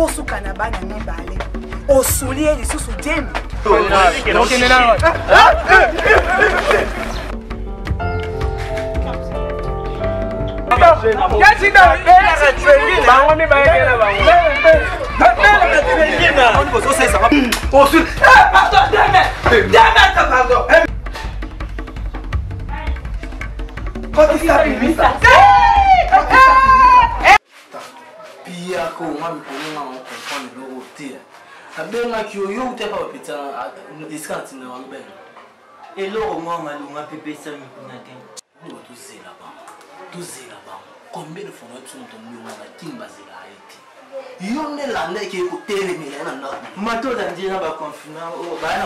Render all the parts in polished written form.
bosuka na bana mibale osulie lisusu demi Pia ko mami kolonga on comprendre le roté. Abenga ki yo te pa pita discount na wambe. Et l'eau moi malunga pépé ça me connaît. Nous tous c'est là-bas. Tous c'est là-bas. Combien de fois tu nous tombes na timba zela été. Yo ne la ne ki ko tele mi na na. Mato da ndina ba confinement o ba na.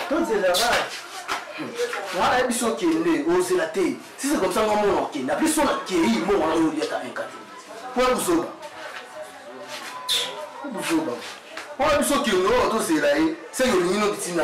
Tout c'est là-bas. Voilà, il faut qu'il ait osé la tête. Si c'est comme ça, on va qu'il n'a plus son acquérir, on va lui être incarné. Pour vous autres. Pour vous autres. On a besoin qu'il ait osé la tête. C'est le niveau de Tina.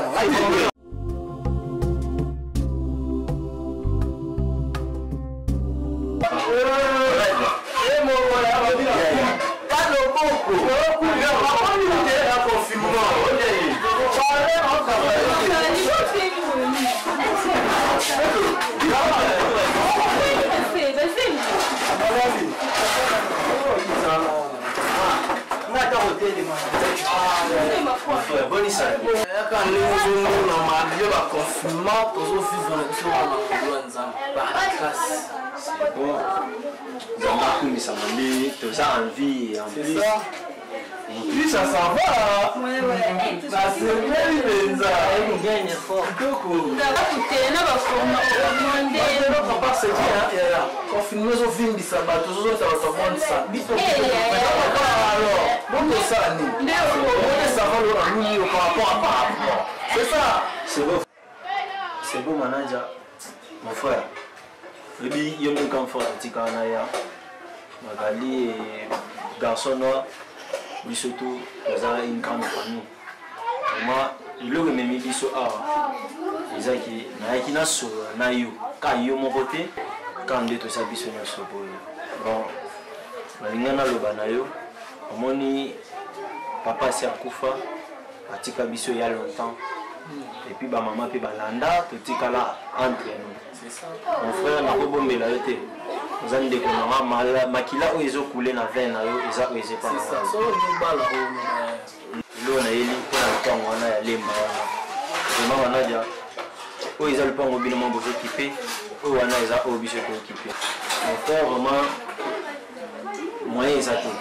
Oui, ça va. Ça c'est bien, ça. On gagne fort. Confinement au film du sabbat, toujours ça va se prendre ça. Bon, ça, ça va nous par rapport à c'est ça. C'est beau. C'est beau, manager. Mon frère. Le bi, il y a un confort à Tikanaya. Magali et garçon noir. Mais surtout, nous avons une grande famille. Moi, je le remets biso a. Ils ont qui na so na yo. Quand yo mon côté, quand de tout ça biso na so pour. Bon, malingana loba na yo. Omoni papa si akufa, atika biso il y a longtemps. Et puis ba maman puis ba landa, tout tika là entre nous. C'est ça. Mon frère n'a pas bombé la été. Nous avons des maman makila où ils ont coulé na veine na yo, ils ont osé pas. C'est ça. So nous bala L'eau na eli pour la temps on a les maman na dia. Où ils ont le pas mobilement besoin équipé, où on a ils ont obligé de équiper. Mon frère vraiment moyen ils ont tout.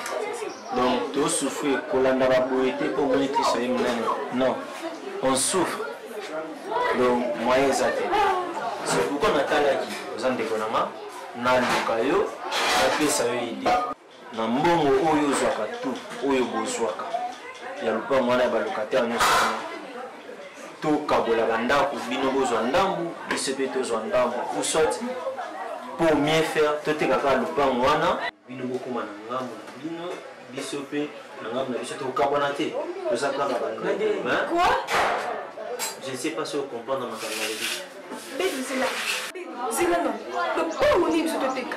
Donc tout souffrir kolanda ba boité pour monter sur une non. On souffre. Donc moyen ils ont tout. C'est pourquoi on a talaki aux andekonama na lukayo na pesa yo idée. Na mbongo oyo zwaka tout oyo bozwaka. Ya lupa mwana ya balokataire nyonso to kabola bandako bino bozwa ndambu bisepe tozwa ndambu ou soit pour mieux faire to te kaka lupa mwana bino bokoma na ngambo na bino bisepe na ngambo na biso to kabona te to ça kaka bandako. Quoi? Je ne sais pas si vous comprenez ma camarade. Bébé, c'est là. C'est là, non. Le pain, on est sur le TK.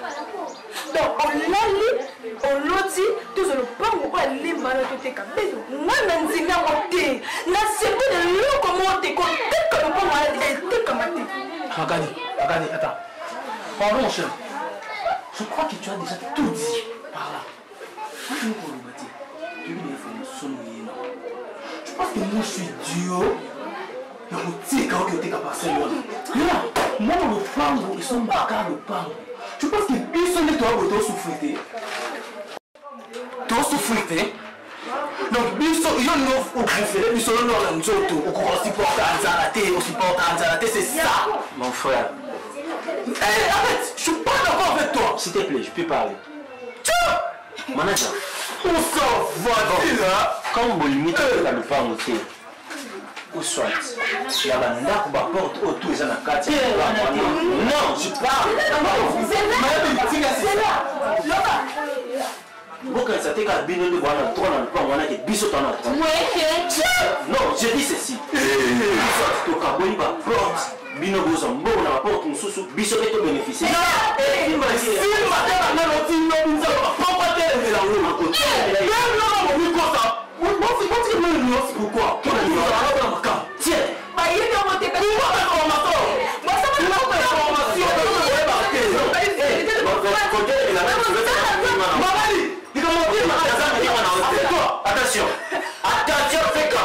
Donc, on l'a lu, on l'a dit, tout le pain, on va aller mal au TK. Bébé, moi, je n'ai pas monté. La seconde de l'eau, comment on te compte, dès que le pain, on va aller TK maté. Regardez, attends. Pardon, mon cher. Je crois que tu as déjà tout dit par là. Tu penses que moi, je suis Dieu? Je sais quand tu es capable de là, moi, le pango, ils sont bagarres le pango. Tu penses qu'ils sont les toi pour te souffrir? Te souffrir? Donc, ils sont au préféré, ils sont dans le joto, au courant supporter Anzalate, au supporter Anzalate, c'est ça. Mon frère. Arrête, je suis pas d'accord avec toi. S'il te plaît, je peux parler. Manager. On s'en va là. Quand vous limitez le pango, ou soit la bande va porte autour de la carte. Non, je parle. Pourquoi ça t'est qu'à bien de voir le trône dans le plan, on a des bisous dans notre. Non, je dis ceci. Tu as va porte. Bino Bozambo, on a porte un sous bisous et tout bénéficier. Attention, attention, fais quoi?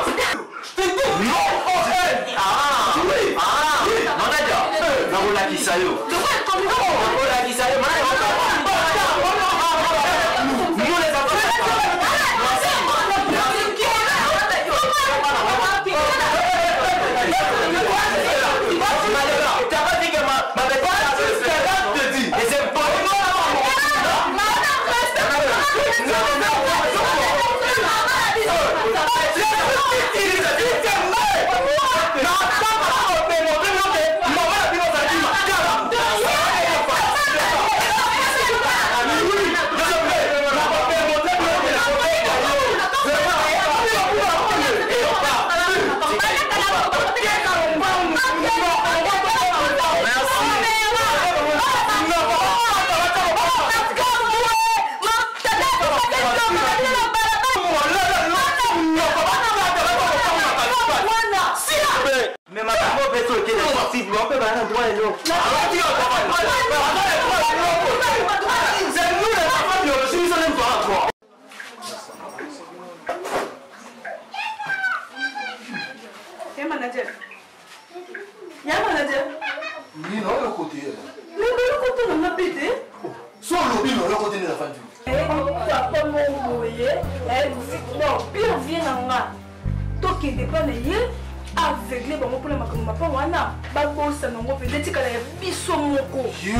Aveuglé, bon, pour le macaron, pas wana, babo, ça n'en peut être qu'elle est biso moko. Yo!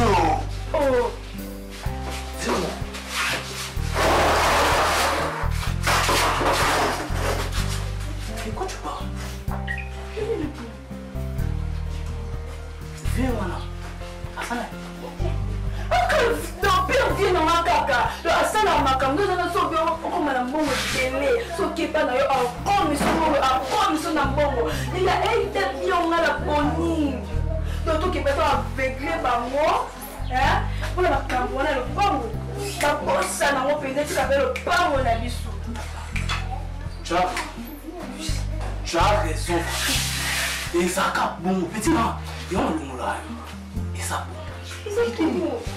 Oh! C'est bon. De quoi tu parles? Viens, voilà. Asana. Non, pire, viens dans ma caca. Le Asana Makam, nous allons sauver comme un bon télé. Ce qui est pas d'ailleurs encore, mais son amour. Il a été bien à la bonne. Donc, qui est pas aveuglé par moi. Pour la Makam, on a le bango. La bosse, ça n'a pas peut-être qu'avec le bango, on a vu ça. Tu as raison. Et ça cap bon, petit man. Il y a un long là. Et ça bon.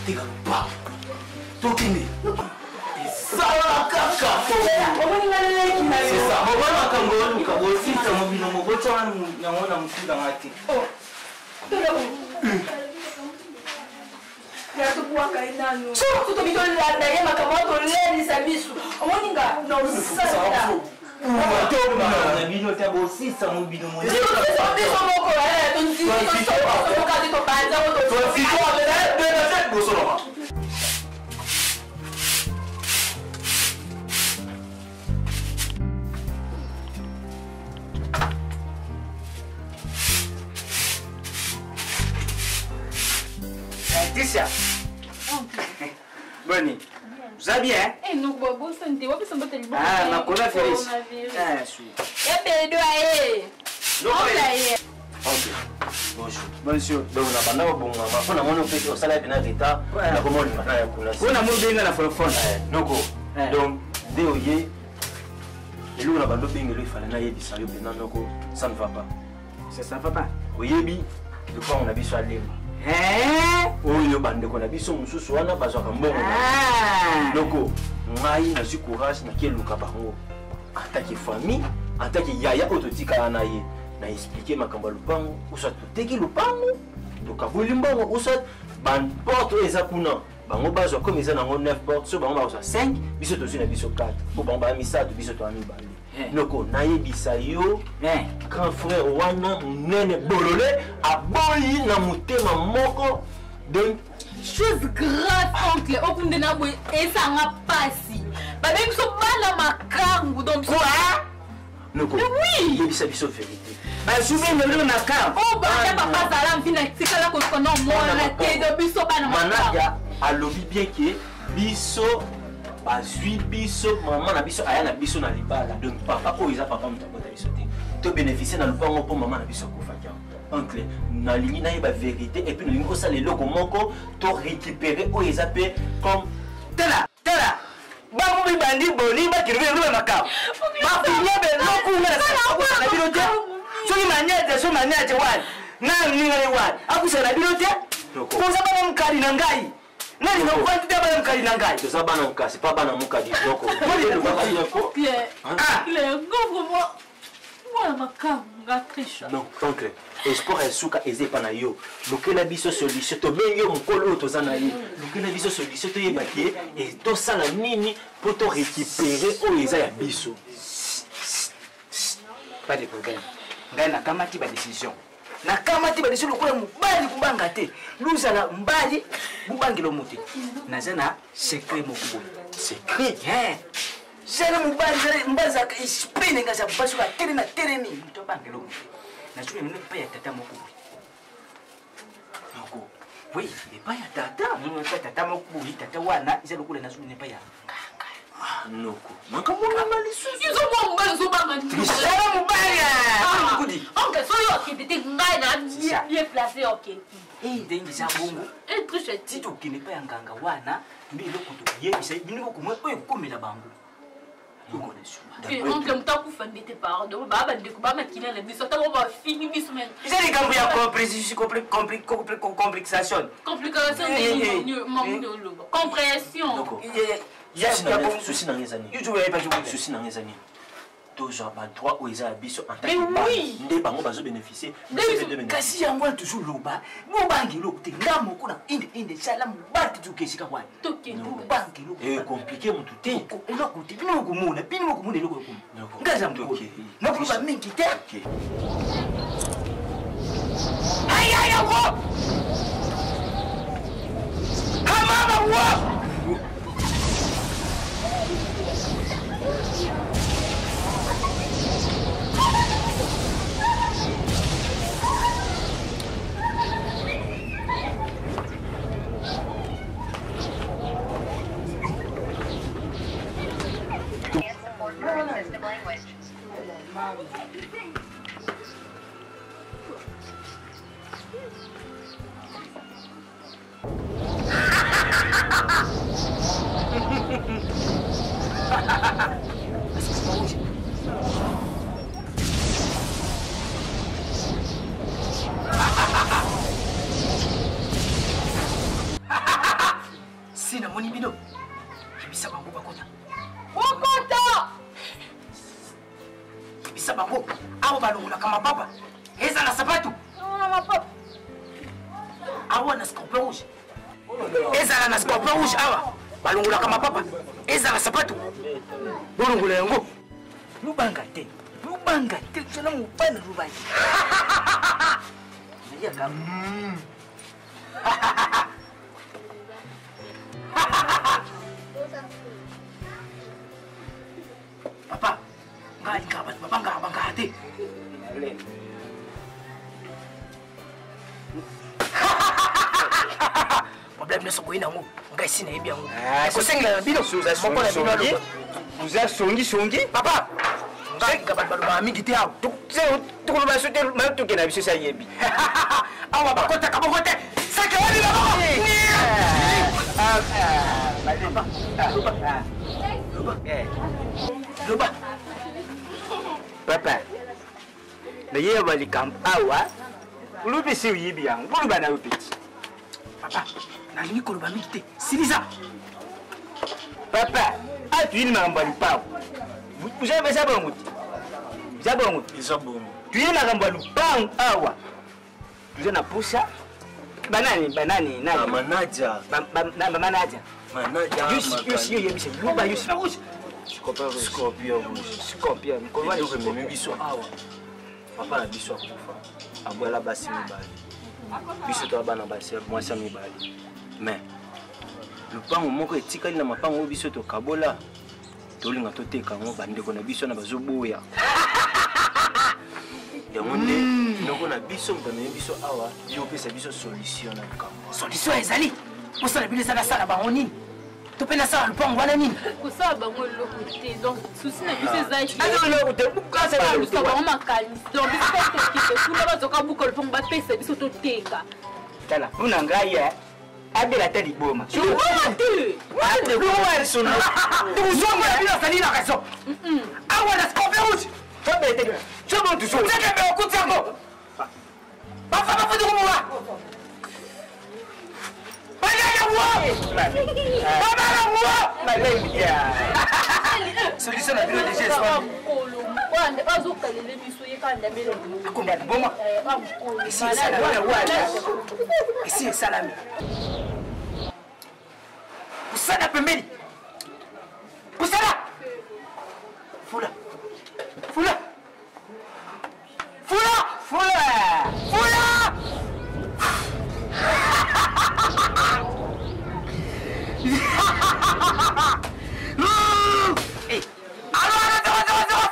T'es pas. Toi qui m'es. Et ça la caca. C'est ça. Maman a quand même aussi ça m'a vu dans mon voiture on a mon fou dans la tête. Oh. Ya to kwa kaina no. So to bito la na yema kama to le ni sabisu. Omoninga no sasa. Na bino ta aussi ça mon bino mon. To moko to nzi to ka to banza to. To si to de na go solo. Ticia. Bonnie. Vous allez bien? Eh, non, bon santé. On peut s'en battre le bon. Ah, ma collègue Félix. Ah, suis. Eh, ben, doyer. Non, ok. Bonjour. Bonjour. Donc, on a pas bon maman. On a mon fait au salaire de l'État. On a comment on a coulé. On a mon bien la téléphone. Donc, déoyer. Et nous on a pas de bien il fallait na yebi ça yo noko ça ne va pas. C'est ça papa. Oyebi de quoi on a biso alemba. Oyo bande ko na biso mususu wana bazwaka mbongo. Loko ngai na zu courage na keluka bango. Attaque famille, attaque yaya ototika na ye. Na expliquer makambo lupango, usa toteki lupango. Tokabuli mbongo usa ban porte eza kuna. Bango bazwa comme eza nango 9 portes, so bango bazwa 5, biso tozi na biso 4. Po bango ba misato biso to ami bali. Loko na yebisa yo, grand frère wana nene bololé aboyi na mutema moko. Donc chose grave oncle, okunde na boy esanga pasi. Ba même so bala makangu donc quoi? Loko. Oui. Yebisa biso vérité. Ba souvenir le na ka. Oh ba papa zala mfina tikala ko kono mona te do biso bana manaja alobi bien que biso bazui biso maman na biso aya na biso na libala donc papa ko iza papa mutabota biso te to bénéficier na lupango po maman na biso ko fakia oncle na lingi na yeba vérité et puis na lingi osala eloko moko to récupérer o iza pe comme tela bango bi bandi boni ba kirwe ruba makao ba finya be loku ngala sa na bilote so ni manyaje wani na ngale wani akusana bilote ko sabana mkali na ngai nani na kwandi bana mkali na ngai to sabana mkasi pa bana mukadi doko non oncle espoir esuka ezepa na yo lokela biso solution to bengi mukolo toza na ye lokela biso solution to yebaki et to sala nini pour to récupérer o eza ya biso. Pas de problème. Ngai na kamati ba décision. Na kamati ba décision lokola mubali kubanga te. Luzala mbali bubangilo muti. Nazana secret mokubo. Secret Jana mubali mbaza spine ngaza basu ka teremi to bangilo muti. Na chule mne pa ya tata mokubo. Moko. Oui, ne pa ya tata. Mne pa tata mokubo tata wana iza lokola na chule ne pa ya. Noko. Makamona malisu. Izo bomba zo banga. Jana mubali. Kudi. Oncle so yo kidite ngai na bien placé OK. Ndengi za bongo. Triche Tito kine pa nganga wana mbilo kutu yebisa biniko kumwe oyo komela bango. Yoko na shuma. Oncle mtaku fandite pardon baba ndeko baba kina na biso ta ba fini biso men. Izali kambu ya complication. Complication ni manque de compréhension. Souci na ngezani. Souci na ngezani. Toujours pas droit aux abyss en tant que des banques bazo bénéficier. Kasi yango toujours loba. Mo bangi lo te ngamo kuna inde sala mbati tukeshika kwa. Toke bangi lo. Compliqué mon tout est. Lo kuti bino kumuna lo kumuna. Ngaza mko. Noko ba mingi te. Ay wo. Hamama wo. Sina moni bino. Bisa bango bakota. Okota. Bisa bango. Awo balongola kama papa. Eza na sapatu. Na papa. Awa na scorpion rouge. Eza na scorpion rouge awa. Balongola kama papa. Eza na sapatu. Bolongola yango. Lubanga te. Tena mupana rubai. Naya kama. Papa, ngai kabat papa ngabanga hati. Problem na soko ina ngo, ngai sina ebi yango. Ko sengla bino suza songi. Uza songi. Papa, ngai kabat ba mingi te aw. Tu ko ba sote ma to kena biso sa yebi. Awa ba kota ka bokote. Sake wali ba ko. Luba. Papa. Na ye wali kamp awa. Lubi si yibi yang. Luba na upiti. Papa, na lini ko luba mikite. Siliza. Papa, atu ini mangambali pao. Usabe sabongo. Sabongo. Isabongo. Tu ini mangambali pao awa. Tu na pusha. Banani nani? Manaja. Manaja. Yusi yebise. Luba yusi. Scorpion rouge. Mkolwani uko biso awa. Papa na biso akufa. Abwela basi mibali. Biso to bana basi mwasa mibali. Mais lupango moko etikali na mapango biso to kabola. Tolinga toteka ngo bandeko na biso na bazoboya. Yango nde noko na biso mtamene biso awa yo pesa biso solution na kambo. Solution ezali. Osala bilesa na sala bango nini? Tu peux na sala lupango wana nini? Kusaba bango loko te. Donc souci na biso ezali. Ano loko te. Bukasa na loko te. Bango makalisi. Donc biso to kite kuna bazoka buko lupango ba pesa biso to teka. Tala, una ngai abela tali boma. Mati. Luar sono. Tu sono la via salina kaso. Awana scoperus. Tobe tali. Sono tu sono. Seke me okutsango. Papa tu kumwa. Baya wa. Baba la wa. Malaya. Solution na bilo de gestion. Wande bazokalele miso yekanda melo. Akomba boma. Ici salami. Ici salami. Pusana pembeni. Pusana. Fula. Fula. Fula. Fula. Fula. Hey. Alors,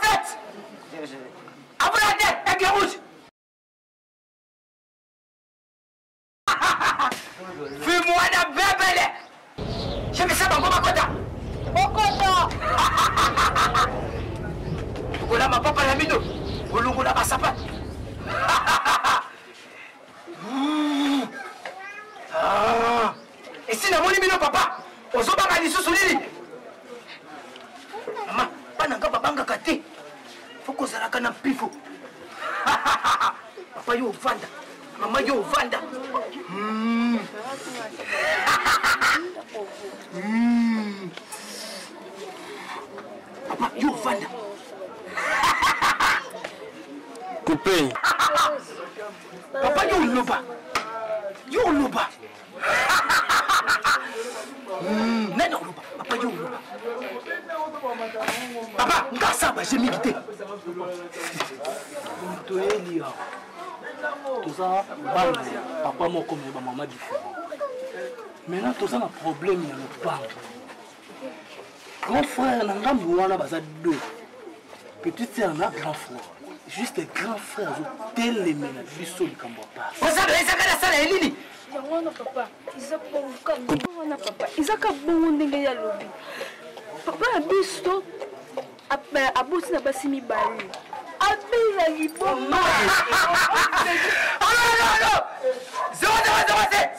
faites. Après la tête, avec le rouge. Fais-moi la bébé. Je me sens encore ma quota. Okota. Tukola ma papa la mino. Olungu la basapa. Et si la moni mino papa, ozobanga lisusu nini? Mama, bananga babanga kate. Foko zalaka na pifo. Papa yo vanda. Mama yo vanda. Papa yo vanda. Coupé. Papa yo loba. Yo loba. Nena loba. Papa yo loba. Papa, ngasa ba j'ai milité. toyelia toza bana papa moko me bamama différent maintenant toza na problème ya lopango grand frère na ngambu wana baza deux petit sœur na grand frère juste grand frère azotelemela biso likambo ya pasi Ozalo ezaka na sala elini. yango wana papa eza bongo wana papa ezaka bongo ndenge ya lobi papa ya biso abosi na basi mibale abela liboma. Non. 0007.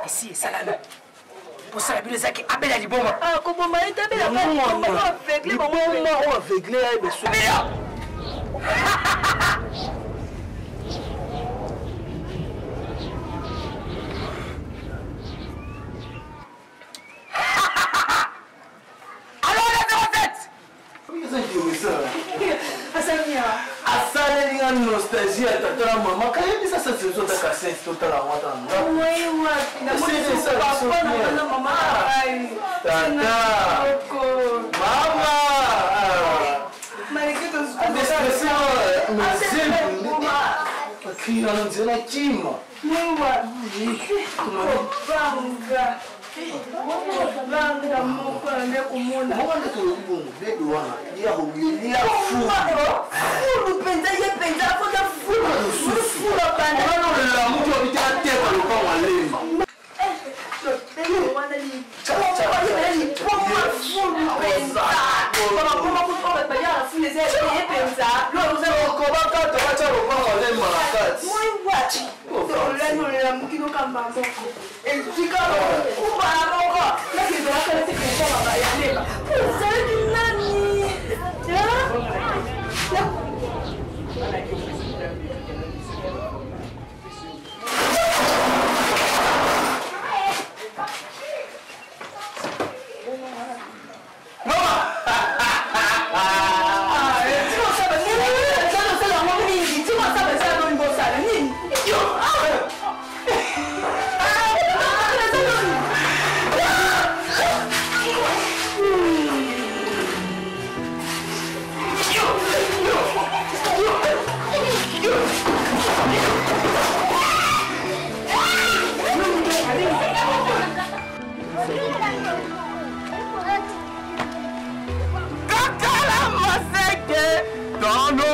Ici est salami. Pour ça la bille zaki abela liboma. Ah koboma etabela ba aveugle liboma o aveugle ya beso asalenga nostalgie ya tata na mama kayebisa sa tozotaka sense totala wata akira nzela kima banga moko ande komona mwana tolobongo bebi wana ya fulu penza ye penza akoza fulu banda wana olela mutu abiti ateka lopango alemba okobakata batya lopango alemba na kati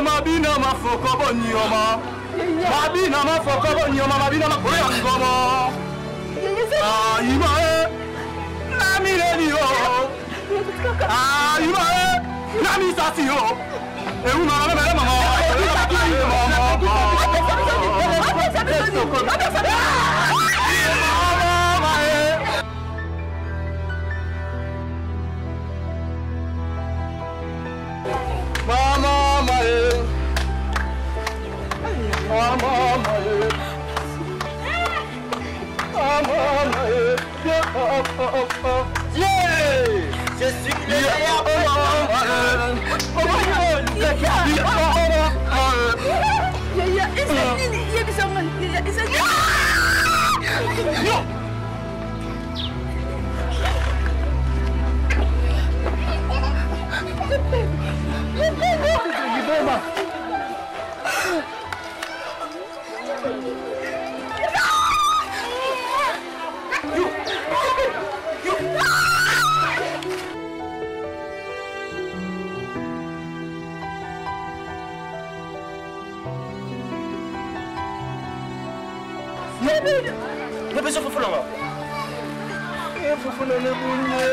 mabina mafoko bonyoma mabina makoya ngomo imae na milenio imae na misasio e una na mele mama Je suis le meilleur. Nggak bisa fufu nggak? Ya fufu nggak punya.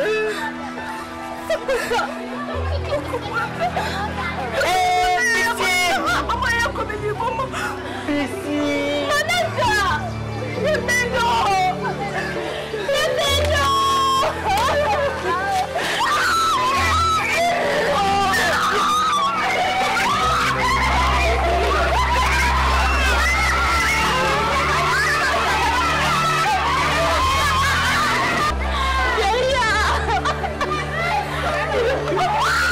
Pisi. Apa yang kau beli mama? Pisi. Mana kah? Remendo. Remendo. Yeah.